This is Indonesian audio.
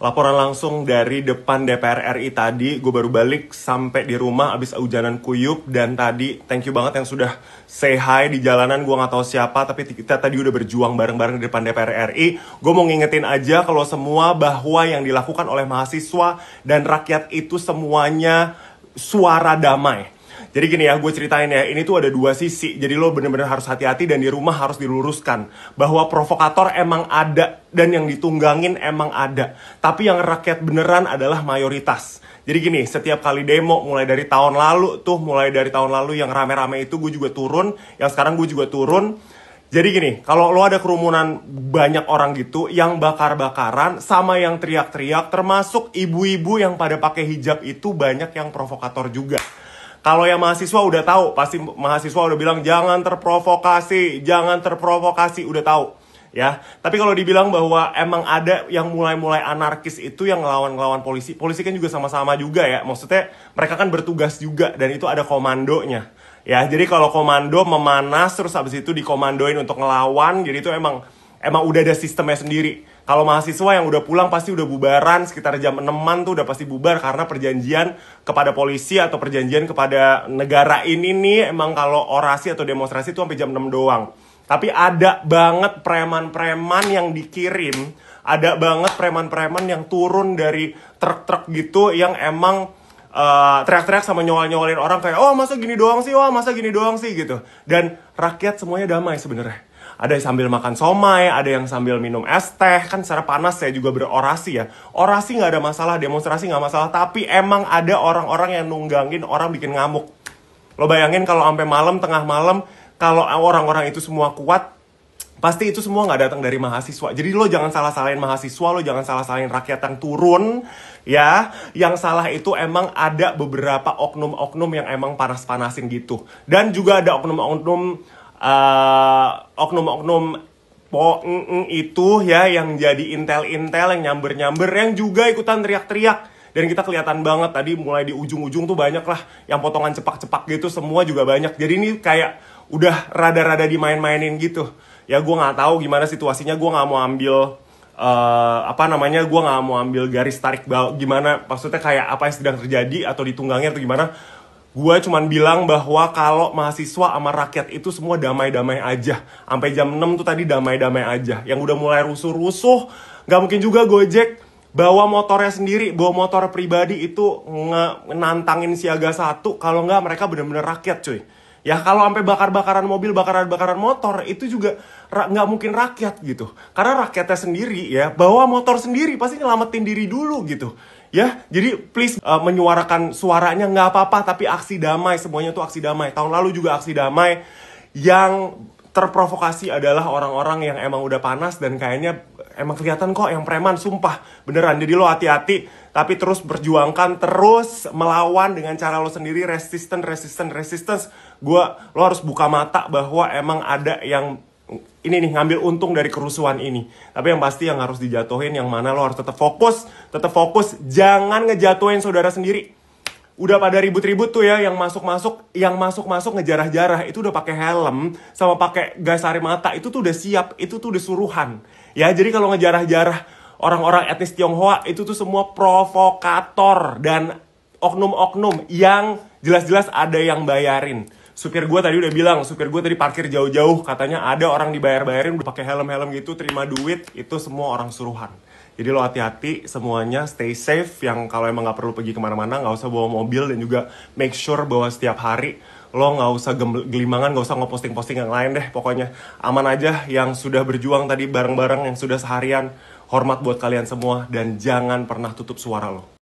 Laporan langsung dari depan DPR RI tadi. Gue baru balik sampai di rumah abis hujanan kuyup. Dan tadi thank you banget yang sudah say hi di jalanan. Gue gak tahu siapa, tapi kita tadi udah berjuang bareng-bareng di depan DPR RI. Gue mau ngingetin aja kalau semua bahwa yang dilakukan oleh mahasiswa dan rakyat itu semuanya suara damai. Jadi gini ya, gue ceritain ya, ini tuh ada dua sisi. Jadi lo bener-bener harus hati-hati dan di rumah harus diluruskan. Bahwa provokator emang ada dan yang ditunggangin emang ada. Tapi yang rakyat beneran adalah mayoritas. Jadi gini, setiap kali demo mulai dari tahun lalu yang rame-rame itu gue juga turun. Yang sekarang gue juga turun. Jadi gini, kalau lo ada kerumunan banyak orang gitu yang bakar-bakaran sama yang teriak-teriak, termasuk ibu-ibu yang pada pakai hijab itu banyak yang provokator juga. Kalau yang mahasiswa udah tahu, pasti mahasiswa udah bilang jangan terprovokasi, udah tahu ya. Tapi kalau dibilang bahwa emang ada yang mulai-mulai anarkis itu yang ngelawan-ngelawan polisi kan juga sama-sama juga ya. Maksudnya mereka kan bertugas juga dan itu ada komandonya. Ya, jadi kalau komando memanas terus habis itu dikomandoin untuk ngelawan, jadi itu emang udah ada sistemnya sendiri. Kalau mahasiswa yang udah pulang pasti udah bubaran sekitar jam 6-an tuh udah pasti bubar karena perjanjian kepada polisi atau perjanjian kepada negara ini nih emang kalau orasi atau demonstrasi tuh sampai jam 6 doang. Tapi ada banget preman-preman yang dikirim, ada banget preman-preman yang turun dari truk-truk gitu yang emang teriak-teriak sama nyolin orang kayak oh masa gini doang sih gitu. Dan rakyat semuanya damai sebenarnya. Ada yang sambil makan somai, ada yang sambil minum es teh. Kan secara panas saya juga berorasi ya. Orasi gak ada masalah, demonstrasi gak masalah. Tapi emang ada orang-orang yang nunggangin orang bikin ngamuk. Lo bayangin kalau sampai malam, tengah malam, kalau orang-orang itu semua kuat, pasti itu semua gak datang dari mahasiswa. Jadi lo jangan salah-salahin mahasiswa, lo jangan salah-salahin rakyat yang turun. Ya, yang salah itu emang ada beberapa oknum-oknum yang emang panas-panasin gitu. Dan juga ada oknum-oknum itu ya yang jadi intel-intel yang nyamber-nyamber yang juga ikutan teriak-teriak. Dan kita kelihatan banget tadi mulai di ujung-ujung tuh banyak lah yang potongan cepak-cepak gitu, semua juga banyak. Jadi ini kayak udah rada-rada dimain-mainin gitu. Ya gue nggak tahu gimana situasinya, gue nggak mau ambil gue nggak mau ambil garis tarik gimana maksudnya kayak apa yang sedang terjadi atau ditunggangi atau gimana. Gue cuman bilang bahwa kalau mahasiswa sama rakyat itu semua damai-damai aja. Sampai jam 6 tuh tadi damai-damai aja. Yang udah mulai rusuh-rusuh, gak mungkin juga Gojek bawa motornya sendiri, bawa motor pribadi itu nantangin siaga 1. Kalau nggak mereka bener-bener rakyat cuy. Ya kalau sampai bakar-bakaran mobil, bakar-bakaran motor, itu juga nggak mungkin rakyat gitu. Karena rakyatnya sendiri ya, bawa motor sendiri pasti nyelamatin diri dulu gitu. Ya, jadi please menyuarakan suaranya nggak apa-apa, tapi aksi damai, semuanya tuh aksi damai. Tahun lalu juga aksi damai. Yang terprovokasi adalah orang-orang yang emang udah panas dan kayaknya emang kelihatan kok yang preman, sumpah. Beneran, jadi lo hati-hati, tapi terus berjuangkan, terus melawan dengan cara lo sendiri, resistance. Lo harus buka mata bahwa emang ada yang ini nih ngambil untung dari kerusuhan ini. Tapi yang pasti yang harus dijatuhin yang mana lo harus tetap fokus, jangan ngejatuhin saudara sendiri. Udah pada ribut-ribut tuh ya yang masuk ngejarah-jarah itu udah pakai helm sama pakai gas air mata, itu tuh udah siap, itu tuh udah suruhan. Ya, jadi kalau ngejarah-jarah orang-orang etnis Tionghoa itu tuh semua provokator dan oknum-oknum yang jelas-jelas ada yang bayarin. Supir gue tadi udah bilang, supir gue tadi parkir jauh-jauh, katanya ada orang dibayar-bayarin udah pakai helm-helm gitu, terima duit, itu semua orang suruhan. Jadi lo hati-hati semuanya, stay safe, yang kalau emang gak perlu pergi kemana-mana, gak usah bawa mobil, dan juga make sure bahwa setiap hari lo gak usah gelimangan, gak usah ngeposting-posting yang lain deh, pokoknya aman aja. Yang sudah berjuang tadi bareng-bareng, yang sudah seharian, hormat buat kalian semua, dan jangan pernah tutup suara lo.